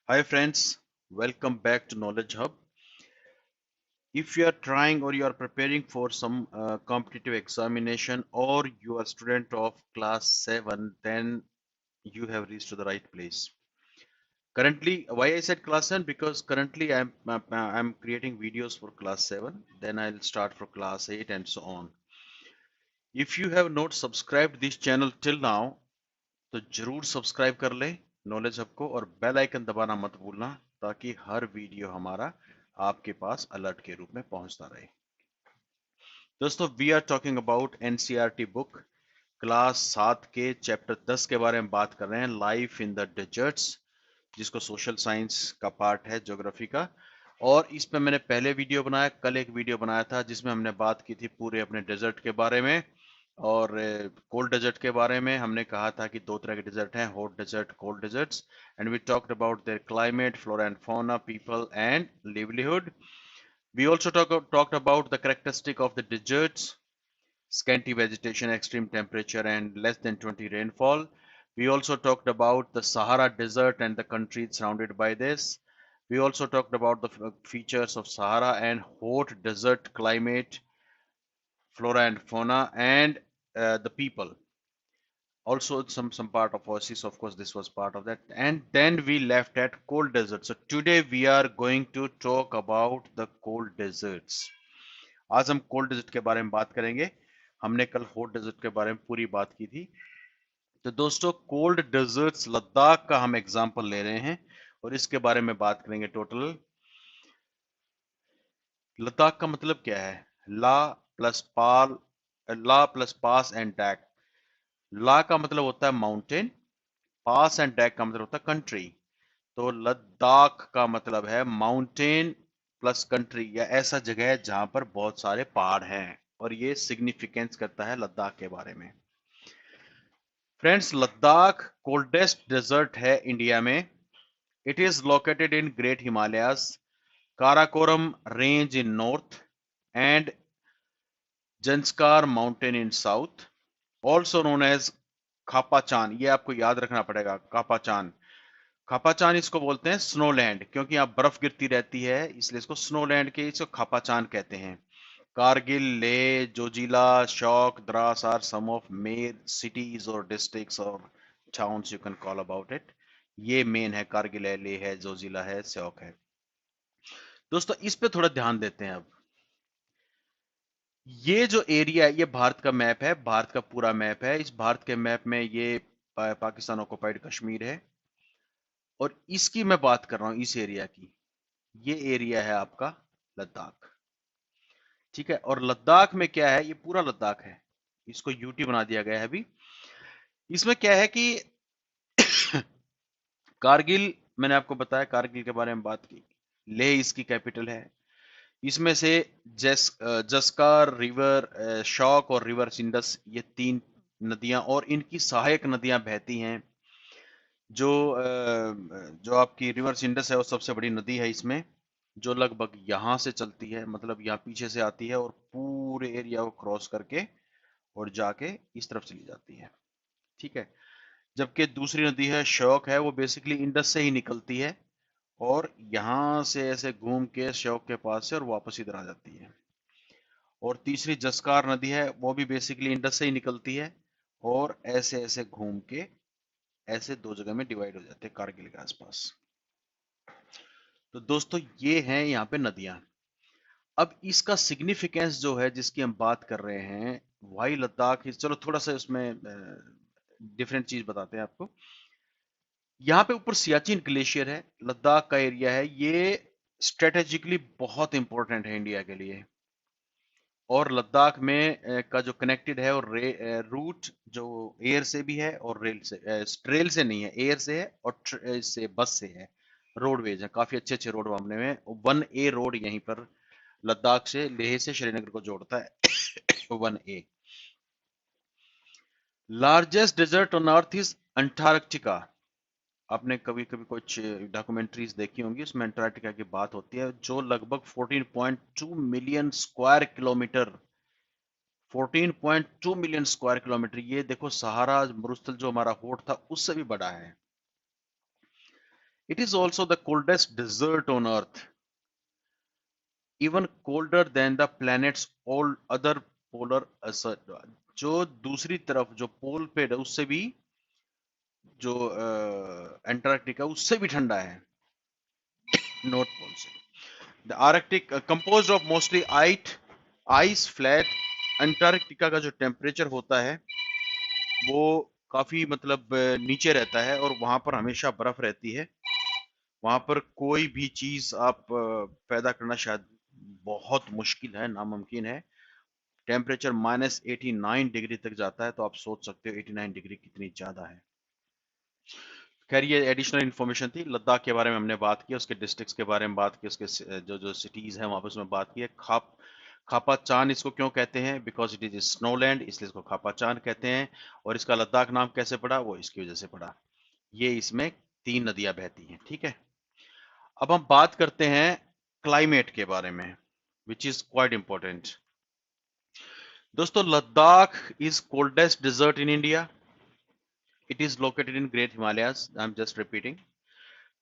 Hi friends, welcome back to Knowledge Hub. If you are trying or you are preparing for some competitive examination or you are a student of class 7, then you have reached to the right place. Currently, why I said class 7? Because currently I'm creating videos for class 7, then I'll start for class 8 and so on. If you have not subscribed this channel till now, तो जरूर subscribe कर ले knowledge hub को और bell icon दबाना मत भूलना ताकि हर वीडियो हमारा आपके पास अलर्ट के रूप में पहुंचता रहे। दोस्तों we are talking about NCERT book class 7 के चैप्टर 10 के बारे में बात कर रहे हैं, लाइफ इन द डेजर्ट्स, जिसको सोशल साइंस का पार्ट है, ज्योग्राफी का। और इस पे मैंने पहले वीडियो बनाया, कल एक वीडियो बनाया था जिसमें हमने बात की थी पूरे अपने डेजर्ट के बारे में और कोल्ड डेजर्ट के बारे में। हमने कहा था कि दो तरह के डेजर्ट हैं, hot desert, cold deserts, and we talked about their climate, flora and fauna, people and livelihood. We also talked about the characteristic of the deserts: scanty vegetation, extreme temperature, and less than 20 rainfall. We also talked about the Sahara Desert and the countries surrounded by this. We also talked about the features of Sahara and hot desert climate, flora and fauna, and the people. Also, some part of Oasis, of course, this was part of that. And then we left at cold desert. So today we are going to talk about the cold deserts. आज हम cold desert के बारे में बात करेंगे। हमने कल hot desert के बारे में पूरी बात की थी। तो दोस्तों, कोल्ड डेजर्ट्स लद्दाख का हम एग्जांपल ले रहे हैं और इसके बारे में बात करेंगे टोटल। लद्दाख का मतलब क्या है? ला प्लस पाल, ला प्लस पास एंड डैक। ला का मतलब होता है माउंटेन, पास एंड डैक का मतलब होता है कंट्री। तो लद्दाख का मतलब है माउंटेन प्लस कंट्री, या ऐसा जगह है जहां पर बहुत सारे पहाड़ हैं, और ये सिग्निफिकेंस करता है लद्दाख के बारे में। फ्रेंड्स, लद्दाख कोल्डेस्ट डेजर्ट है इंडिया में। It is located in great Himalayas, Karakoram range in north and Zanskar mountain in south, also known as Khapachan. ये आपको याद रखना पड़ेगा, खापाचान। खापाचान इसको बोलते हैं स्नोलैंड, क्योंकि यहाँ बर्फ गिरती रहती है, इसलिए इसको स्नोलैंड के इसको खापाचान कहते हैं। कारगिल, लेह, जोजिला, शौक, Dras are some of main cities और डिस्ट्रिक्ट्स और towns you can call about it. ये मेन है, कारगिल है, लेह है, जोजिला है, शौक है। दोस्तों, इस पे थोड़ा ध्यान देते हैं अब। ये जो एरिया है, ये भारत का मैप है, भारत का पूरा मैप है। इस भारत के मैप में ये पाकिस्तान ऑक्युपाइड कश्मीर है, और इसकी मैं बात कर रहा हूं, इस एरिया की। ये एरिया है आपका लद्दाख, ठीक है। और लद्दाख में क्या है? ये पूरा लद्दाख है, इसको यूटी बना दिया गया है अभी। इसमें क्या है कि कारगिल, मैंने आपको बताया, कारगिल के बारे में बात की। लेह इसकी कैपिटल है। इसमें से जस्कार रिवर, शौक और रिवर सिंडस, ये तीन नदियां और इनकी सहायक नदियां बहती हैं। जो आपकी रिवर सिंडस है वो सबसे बड़ी नदी है इसमें, जो लगभग यहाँ से चलती है, मतलब यहाँ पीछे से आती है और पूरे एरिया को क्रॉस करके और जाके इस तरफ चली जाती है, ठीक है। जबकि दूसरी नदी है शौक, है वो बेसिकली इंडस से ही निकलती है और यहाँ से ऐसे घूम के शौक के पास से और वापस इधर आ जाती है। और तीसरी जस्कार नदी है, वो भी बेसिकली इंडस से ही निकलती है और ऐसे ऐसे घूम के ऐसे दो जगह में डिवाइड हो जाते हैं कारगिल के आसपास। तो दोस्तों, ये हैं यहाँ पे नदियां। अब इसका सिग्निफिकेंस जो है, जिसकी हम बात कर रहे हैं, वाई लद्दाख, चलो थोड़ा सा उसमें डिफरेंट चीज बताते हैं आपको। यहाँ पे ऊपर सियाचिन ग्लेशियर है, लद्दाख का एरिया है, ये स्ट्रेटेजिकली बहुत इंपॉर्टेंट है इंडिया के लिए। और लद्दाख में का जो कनेक्टेड है और रूट जो एयर से भी है और रेल से नहीं है, एयर से है और इससे बस से है। रोडवेज है, काफी अच्छे अच्छे रोड मामले में। 1A रोड यहीं पर लद्दाख से, लेह से श्रीनगर को जोड़ता है। 1A। Largest desert on earth is Antarctica. आपने कभी कभी कुछ डॉक्यूमेंट्रीज देखी होंगी, उसमें अंटार्कटिका की बात होती है, जो लगभग 14.2 million square kilometre, 14.2 million square kilometre. ये देखो, सहारा मरुस्थल जो हमारा होठ था उससे भी बड़ा है। It is also the coldest desert on earth, even colder than the planet's all other polar ascent. जो दूसरी तरफ जो पोल पे है उससे भी, जो अंटार्कटिका उससे भी ठंडा है, नॉर्थ पोल से। The Arctic composed of mostly ice flat. Antarctica का जो टेम्परेचर होता है वो काफी मतलब नीचे रहता है और वहां पर हमेशा बर्फ रहती है। वहां पर कोई भी चीज आप पैदा करना शायद बहुत मुश्किल है, नामुमकिन है। टेम्परेचर -89 डिग्री तक जाता है, तो आप सोच सकते हो 89 डिग्री कितनी ज्यादा है। खैर, ये एडिशनल इन्फॉर्मेशन थी। लद्दाख के बारे में हमने बात की, उसके डिस्ट्रिक्ट्स के बारे में बात की, उसके जो जो सिटीज हैं वहां पर उसमें बात की है। खापा चांद इसको क्यों कहते हैं? बिकॉज इट इज स्नोलैंड, इसलिए इसको खापा चांद कहते हैं। और इसका लद्दाख नाम कैसे पड़ा? वो इसकी वजह से पड़ा। ये इसमें 3 नदियां बहती हैं, ठीक है। अब हम बात करते हैं क्लाइमेट के बारे में, विच इज क्वाइट इंपॉर्टेंट। दोस्तों, Ladakh is coldest desert in India. It is located in great Himalayas, I am just repeating.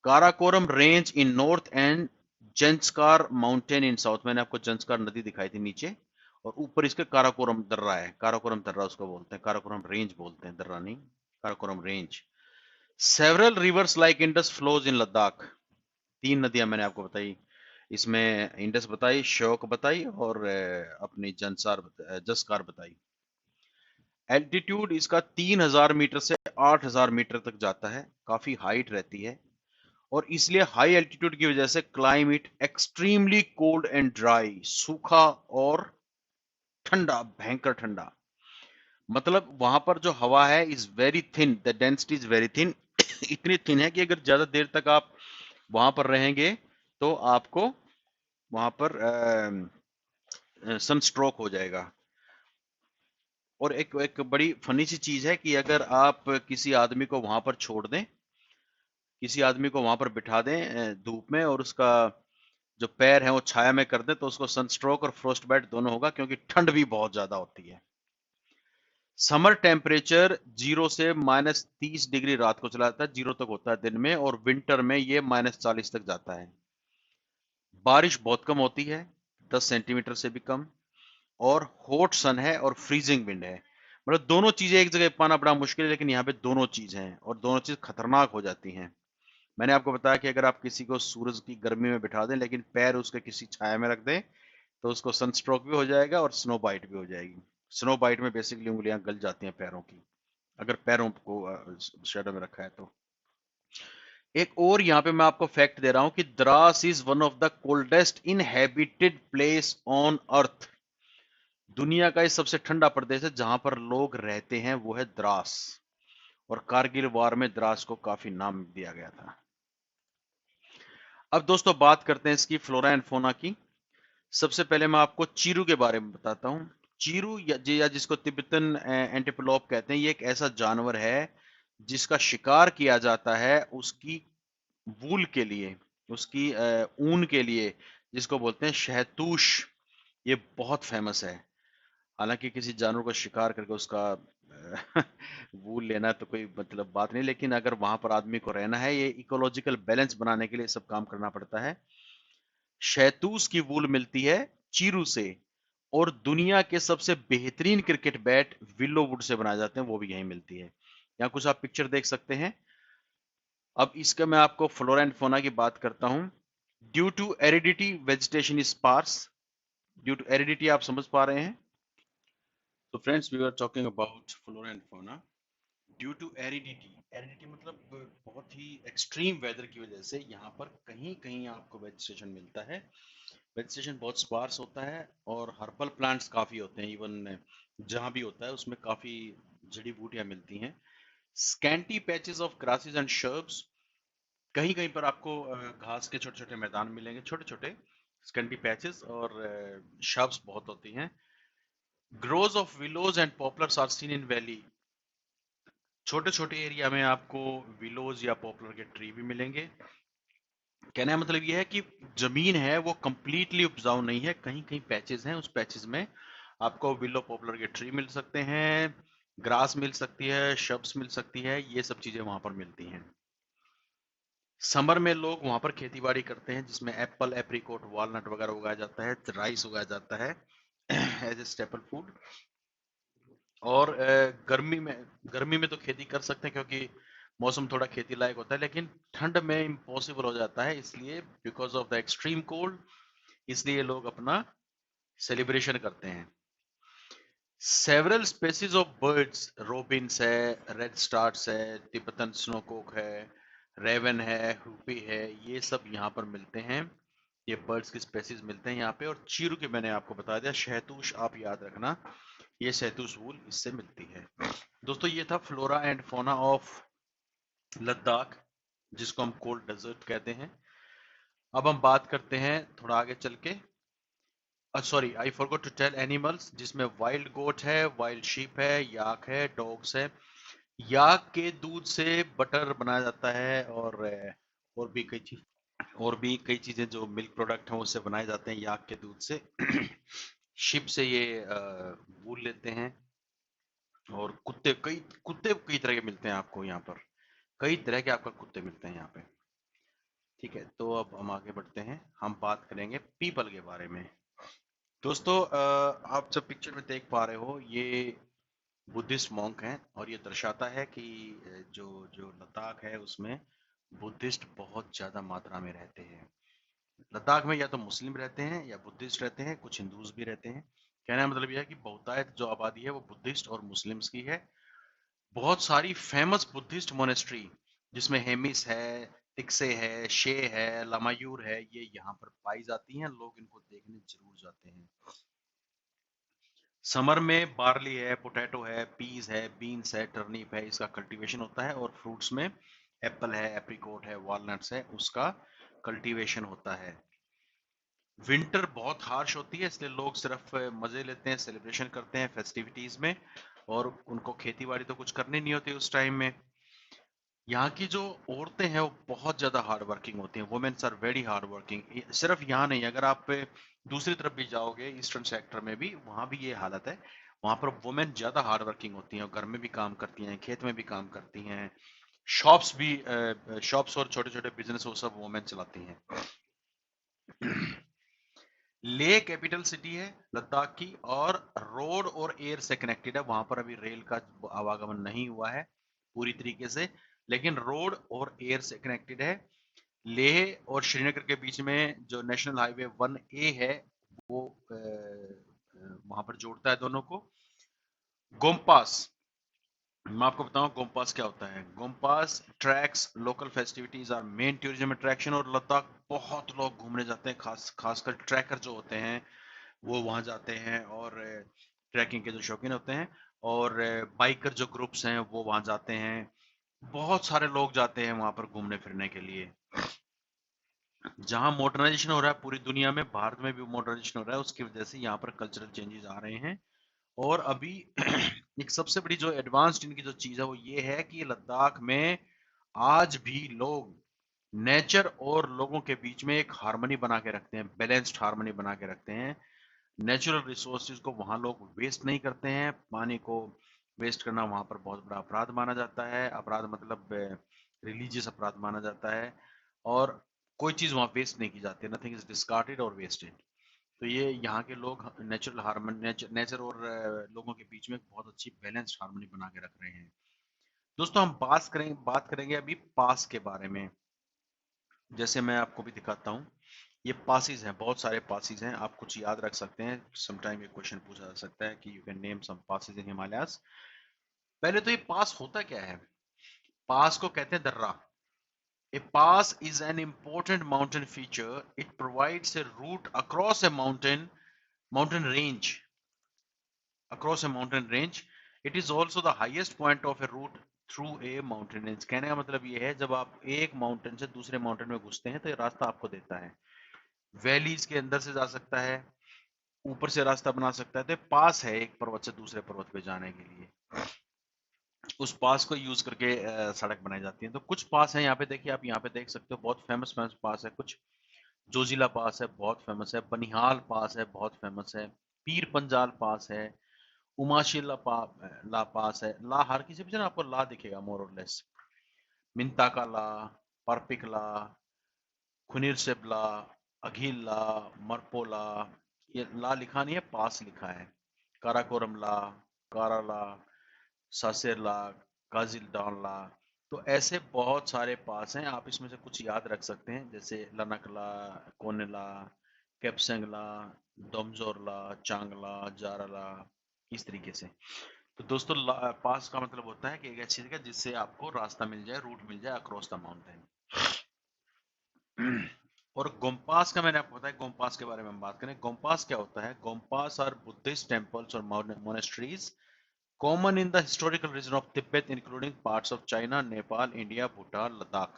Karakoram range in north and Zanskar mountain in south. मैंने आपको जंस्कार नदी दिखाई थी नीचे, और ऊपर इसके काराकोरम दर्रा है। काराकोरम दर्रा उसको बोलते हैं, काराकोरम रेंज बोलते हैं, दर्रा नहीं, Karakoram range. Several reverse like Indus flows in Ladakh. 3 नदियां मैंने आपको बताई इसमें, इंडस बताई, श्योक बताई, और अपनी जस्कार बताई। एल्टीट्यूड इसका 3000 मीटर से 8000 मीटर तक जाता है, काफी हाइट रहती है। और इसलिए हाई एल्टीट्यूड की वजह से climate extremely cold and dry, सूखा और ठंडा, भयंकर ठंडा। मतलब वहां पर जो हवा है is very thin, the density is very thin. इतनी थिन है कि अगर ज्यादा देर तक आप वहां पर रहेंगे तो आपको वहां पर सनस्ट्रोक हो जाएगा। और एक एक बड़ी फनी सी चीज है कि अगर आप किसी आदमी को वहां पर छोड़ दें, किसी आदमी को वहां पर बिठा दें धूप में, और उसका जो पैर है वो छाया में कर दें, तो उसको सनस्ट्रोक और फ्रोस्ट बाइट दोनों होगा, क्योंकि ठंड भी बहुत ज्यादा होती है। समर टेम्परेचर 0 से -30 डिग्री रात को चला जाता है, 0 तक होता है दिन में, और विंटर में ये -40 तक जाता है। बारिश बहुत कम होती है, 10 सेंटीमीटर से भी कम। और हॉट सन है और फ्रीजिंग विंड है। मतलब दोनों चीजें एक जगह पाना बड़ा मुश्किल है, लेकिन यहाँ पे दोनों चीज हैं और दोनों चीज खतरनाक हो जाती हैं। मैंने आपको बताया कि अगर आप किसी को सूरज की गर्मी में बिठा दें लेकिन पैर उसके किसी छाया में रख दें, तो उसको सनस्ट्रोक भी हो जाएगा और स्नो बाइट भी हो जाएगी। स्नो बाइट में बेसिकली उंगलियां गल जाती हैं पैरों की, अगर पैरों को शेडो में रखा है तो। एक और यहाँ पे मैं आपको फैक्ट दे रहा हूं कि Dras is one of the coldest inhabited place on earth. दुनिया का ये सबसे ठंडा प्रदेश है जहां पर लोग रहते हैं, वो है द्रास। और कारगिल वार में द्रास को काफी नाम दिया गया था। अब दोस्तों बात करते हैं इसकी फ्लोरा एंड फोना की। सबसे पहले मैं आपको चीरू के बारे में बताता हूँ। चीरू या जिसको तिब्बतन एंटीलोप कहते हैं, ये एक ऐसा जानवर है जिसका शिकार किया जाता है उसकी वूल के लिए, उसकी ऊन के लिए, जिसको बोलते हैं शहतूश। ये बहुत फेमस है। हालांकि किसी जानवर का शिकार करके उसका वूल लेना तो कोई मतलब बात नहीं, लेकिन अगर वहां पर आदमी को रहना है, ये इकोलॉजिकल बैलेंस बनाने के लिए सब काम करना पड़ता है। शहतूश की वूल मिलती है चीरू से, और दुनिया के सबसे बेहतरीन cricket bat willow would say बनाए जाते हैं, वो भी यहीं मिलती है। यहाँ कुछ आप पिक्चर देख सकते हैं। अब इसका मैं आपको फ्लोरा एंड फौना की बात करता हूं। Due to aridity vegetation is sparse. Due to aridity आप समझ पा रहे हैं? तो friends, we are talking about flora and fauna. Due to aridity, aridity मतलब बहुत ही एक्सट्रीम वेदर की वजह से यहाँ पर कहीं कहीं आपको वेजिटेशन मिलता है। वेजिटेशन बहुत स्पार्स होता है, और हर्बल प्लांट्स काफ़ी होते हैं। इवन जहाँ भी होता है उसमें काफ़ी जड़ी बूटियाँ मिलती हैं। Scanty patches of grasses and shrubs. कहीं कहीं पर आपको घास के छोटे छोटे मैदान मिलेंगे, छोटे छोटे स्कैंटी पैचेस, और शर्ब्स बहुत होती हैं। Grows of willows and poplars are seen in valley. छोटे छोटे एरिया में आपको विलोज या पॉपुलर के ट्री भी मिलेंगे। कहने का मतलब ये है कि जमीन है वो कंप्लीटली उपजाऊ नहीं है, कहीं कहीं पैचेस हैं, उस पैचेस में आपको विलो पॉपुलर के ट्री मिल सकते हैं, ग्रास मिल सकती है, शब्स मिल सकती है, ये सब चीजें वहां पर मिलती हैं। समर में लोग वहां पर खेती बाड़ी करते हैं जिसमें एप्पल, एप्रिकॉट, वॉलनट वगैरह उगाया जाता है, राइस उगाया जाता है एज ए स्टेपल फूड। और गर्मी में तो खेती कर सकते हैं क्योंकि मौसम थोड़ा खेती लायक होता है, लेकिन ठंड में इम्पॉसिबल हो जाता है, इसलिए because of the extreme cold, इसलिए लोग अपना सेलिब्रेशन करते हैं। Several species of birds, Robbins है, रेड स्टार्स है, तिब्बतन स्नोकॉक है, रेवन है, हुपी है, ये सब यहाँ पर मिलते हैं। ये बर्ड्स की स्पेसीज मिलते हैं यहाँ पे। और चीरू की मैंने आपको बता दिया, शहतूश आप याद रखना, ये शहतूश वूल इससे मिलती है। दोस्तों ये था flora and fauna of Ladakh, जिसको हम कोल्ड डेजर्ट कहते हैं। अब हम बात करते हैं थोड़ा आगे चल के, sorry I forgot to tell animals, जिसमें वाइल्ड गोट है, वाइल्ड शीप है, याक है, डॉग्स है। याक के दूध से बटर बनाया जाता है, और भी कई चीज और भी कई चीजें जो मिल्क प्रोडक्ट हैं उससे बनाए जाते हैं याक के दूध से। शिप से ये वूल लेते हैं। और कुत्ते कई तरह के मिलते हैं आपको यहाँ पर, कई तरह के आपको कुत्ते मिलते हैं यहाँ पे। ठीक है, तो अब हम आगे बढ़ते हैं, हम बात करेंगे पीपल के बारे में। दोस्तों आप जब पिक्चर में देख पा रहे हो, ये बुद्धिस्ट मॉन्क हैं, और ये दर्शाता है कि जो जो लद्दाख है उसमें बुद्धिस्ट बहुत ज्यादा मात्रा में रहते हैं। लद्दाख में या तो मुस्लिम रहते हैं या बुद्धिस्ट रहते हैं, कुछ हिंदूज भी रहते हैं। कहने का मतलब यह है कि बहुतायत जो आबादी है वो बुद्धिस्ट और मुस्लिम्स की है। बहुत सारी फेमस बुद्धिस्ट मोनेस्ट्री, जिसमें हेमिस है, तिक्से है, शे है, लामायूर है, ये यहाँ पर पाई जाती हैं। लोग इनको देखने जरूर जाते हैं। समर में बार्ली है, पोटैटो है, पीज है, बीन्स है, टर्निप है, इसका कल्टीवेशन होता है। और फ्रूट्स में एप्पल है, एप्रिकॉट है, वॉलनट्स है, उसका कल्टीवेशन होता है। विंटर बहुत हार्श होती है, इसलिए लोग सिर्फ मजे लेते हैं, सेलिब्रेशन करते हैं फेस्टिविटीज में, और उनको खेती बाड़ी तो कुछ करनी नहीं होती उस टाइम में। यहाँ की जो औरतें हैं वो बहुत ज्यादा हार्ड वर्किंग होती हैं, womens are very hard working. सिर्फ यहाँ नहीं, अगर आप दूसरी तरफ भी जाओगे, ईस्टर्न सेक्टर में भी, वहाँ भी ये हालत है। वहाँ पर वुमेन ज्यादा हार्ड वर्किंग होती हैं, और घर में भी काम करती हैं, खेत में भी काम करती हैं, शॉप्स भी, शॉप्स और छोटे छोटे बिजनेस वो सब वुमेन चलाती हैं। लेह कैपिटल सिटी है लद्दाख की, और रोड और एयर से कनेक्टेड है। वहां पर अभी रेल का आवागमन नहीं हुआ है पूरी तरीके से, लेकिन रोड और एयर से कनेक्टेड है। लेह और श्रीनगर के बीच में जो नेशनल हाईवे 1A है, वो वहां पर जोड़ता है दोनों को। गोमपास, मैं आपको बताऊं गोमपास क्या होता है। Gompas treks local festivities are main tourism attraction, और लद्दाख बहुत लोग घूमने जाते हैं, खासकर ट्रैकर जो होते हैं वो वहां जाते हैं, और ट्रैकिंग के जो शौकीन होते हैं, और बाइकर जो ग्रुप्स हैं वो वहां जाते हैं। बहुत सारे लोग जाते हैं वहां पर घूमने फिरने के लिए। जहां मॉडर्नाइजेशन हो रहा है पूरी दुनिया में, भारत में भी मॉडर्नाइजेशन हो रहा है, उसकी वजह से यहाँ पर कल्चरल चेंजेस आ रहे हैं। और अभी एक सबसे बड़ी जो एडवांस्ड इनकी जो चीज है वो ये है कि लद्दाख में आज भी लोग नेचर और लोगों के बीच में एक हार्मनी बना के रखते हैं, बैलेंस्ड हार्मनी बना के रखते हैं। नेचुरल रिसोर्सेज को वहां लोग वेस्ट नहीं करते हैं। पानी को वेस्ट करना वहां पर बहुत बड़ा अपराध माना जाता है, अपराध मतलब रिलीजियस अपराध माना जाता है। और कोई चीज वहां वेस्ट नहीं की जाती, नथिंग इज डिस्कार्डेड और वेस्टेड। तो ये यहाँ के लोग नेचुरल हार्मनी, नेचर और लोगों के बीच में एक बहुत अच्छी बैलेंस्ड हार्मनी बना के रख रहे हैं। दोस्तों हम बात करेंगे अभी पास के बारे में। जैसे मैं आपको भी दिखाता हूँ, ये पासिस हैं, बहुत सारे पासिस हैं, आप कुछ याद रख सकते हैं। समटाइम ये क्वेश्चन पूछा जा सकता है कि you can name some passes in Himalayas. पहले तो ये पास होता क्या है। पास को कहते हैं दर्रा। A pass is an important mountain feature. It provides a route across a mountain range. Across a mountain range. It is also the highest point of a route through a mountain range. कहने का मतलब ये है, जब आप एक mountain से दूसरे माउंटेन में घुसते हैं तो ये रास्ता आपको देता है। वैलीज के अंदर से जा सकता है, ऊपर से रास्ता बना सकता है, तो पास है एक पर्वत से दूसरे पर्वत पे जाने के लिए। उस पास को यूज करके सड़क बनाई जाती है। तो कुछ पास है यहाँ पे, देखिए आप यहाँ पे देख सकते हो, बहुत फेमस फेमस पास है कुछ। जोजिला पास है, बहुत फेमस है। बनिहाल पास है, बहुत फेमस है। पीर पंजाल पास है। उमाशिला ला पास है। ला हर किसी पे ना आपको ला दिखेगा मोर और लेस। मिंता का ला, परपिकला, खुनीरसेबला, अघिल्ला, मरपोला, ये ला लिखा नहीं है, पास लिखा है, काराकोरमला, काराला, सासेरला, काजिलडानला। तो ऐसे बहुत सारे पास हैं, आप इसमें से कुछ याद रख सकते हैं, जैसे लनकला, कोनेला, केपसेंगला, दोमजोरला, चांगला, जाराला, इस तरीके से। तो दोस्तों पास का मतलब होता है कि एक ऐसी जगह जिससे आपको रास्ता मिल जाए, रूट मिल जाए अक्रॉस द माउंटेन। और गोम्पास का मैंने आपको बताया, गोम्पास के बारे में हम बात करें। गोम्पास क्या होता है? गोम्पास आर बुद्धिस्ट टेम्पल्स और monasteries common in the historical region of Tibet, including parts of China, Nepal, India, Bhutan, Ladakh.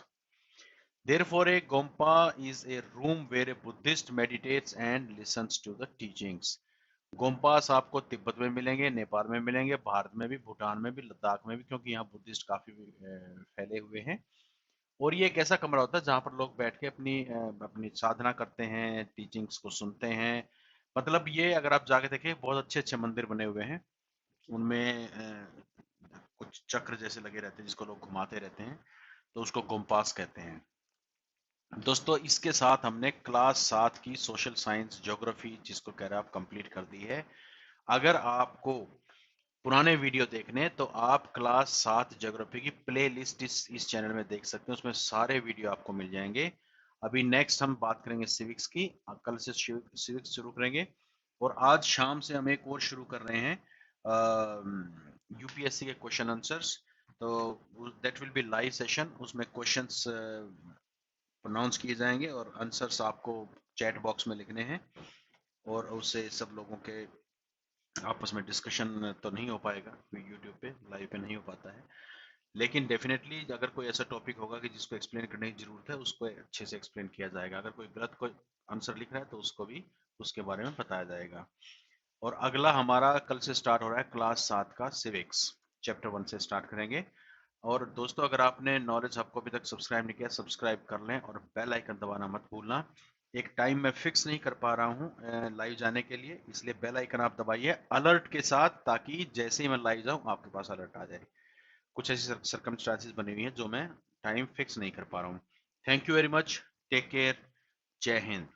Therefore, a Gompa is a room where a Buddhist meditates and listens to the teachings. गोम्पास आपको तिब्बत में मिलेंगे, नेपाल में मिलेंगे, भारत में भी, भूटान में भी, लद्दाख में भी, क्योंकि यहाँ बुद्धिस्ट काफी फैले हुए हैं। और ये एक ऐसा कमरा होता है जहाँ पर लोग बैठ के अपनी साधना करते हैं, टीचिंग्स को सुनते हैं। मतलब ये अगर आप जाके देखें, बहुत अच्छे अच्छे मंदिर बने हुए हैं, उनमें कुछ चक्र जैसे लगे रहते हैं जिसको लोग घुमाते रहते हैं, तो उसको गोम्पास कहते हैं। दोस्तों इसके साथ हमने क्लास 7 की सोशल साइंस ज्योग्राफी, जिसको कह रहे हैं आप, कंप्लीट कर दी है। अगर आपको पुराने वीडियो देखने हैं तो आप क्लास 7 ज्योग्राफी की प्ले लिस्ट इस चैनल में देख सकते हैं, उसमें सारे वीडियो आपको मिल जाएंगे। अभी नेक्स्ट हम बात करेंगे सिविक्स की, कल से सिविक्स शुरू करेंगे। और आज शाम से हम एक और शुरू कर रहे हैं, यूपीएससी के क्वेश्चन आंसर्स। तो that will be live session, उसमें क्वेश्चंस प्रोनाउंस किए जाएंगे और आंसर्स आपको चैट बॉक्स में लिखने हैं, और उससे सब लोगों के आपस में डिस्कशन तो नहीं हो पाएगा, यूट्यूब पे लाइव पे नहीं हो पाता है। लेकिन डेफिनेटली अगर कोई ऐसा टॉपिक होगा कि जिसको एक्सप्लेन करने की जरूरत है, उसको अच्छे से एक्सप्लेन किया जाएगा। अगर कोई गलत कोई आंसर लिख रहा है तो उसको भी उसके बारे में बताया जाएगा। और अगला हमारा कल से स्टार्ट हो रहा है क्लास 7 का सिविक्स, चैप्टर 1 से स्टार्ट करेंगे। और दोस्तों अगर आपने नॉलेज हब को अभी तक सब्सक्राइब नहीं किया, सब्सक्राइब कर लें और बेल आइकन दबाना मत भूलना। एक टाइम मैं फिक्स नहीं कर पा रहा हूँ लाइव जाने के लिए, इसलिए बेल आइकन आप दबाइए अलर्ट के साथ, ताकि जैसे ही मैं लाइव जाऊँ आपके पास अलर्ट आ जाए। कुछ ऐसी सरकमस्टांसेस बनी हुई हैं जो मैं टाइम फिक्स नहीं कर पा रहा हूँ। Thank you very much, take care, जय हिंद।